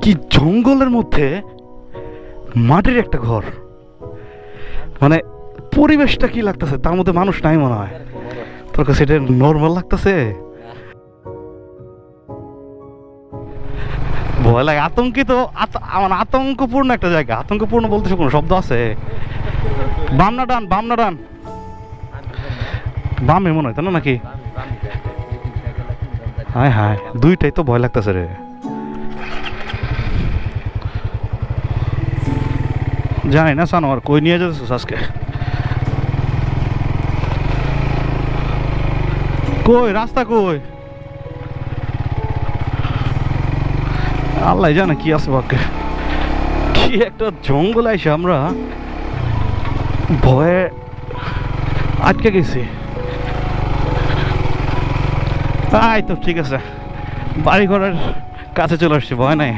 কি জঙ্গলের মধ্যে মাটির একটা ঘর, মানে পরিবেশটা কি লাগতেছে, তার মধ্যে মানুষ নাই মনে হয়। তোর কাছে এটা নর্মাল লাগতেছে? ভয় লাগে, আতঙ্কিত, আমার আতঙ্কপূর্ণ একটা জায়গা। আতঙ্কপূর্ণ বলতে কোনো শব্দ আছে? বাম না ডান? বাম না ডান? বামে মনে হয়, তাই না নাকি? হায় হায়, দুইটাই তো ভয় লাগতেছে রে। জানি না সানোয়ার কই নিয়ে যাচ্ছিস আজকে? কই রাস্তা কই? আল্লাহ জানে কি আছে বাকে। কি একটা জঙ্গল আইসে আমরা ভয়ে আটকে গেছি। তাই তো ঠিক আছে, বাড়ি ঘরের কাছে চলে আসছি, ভয় নাই।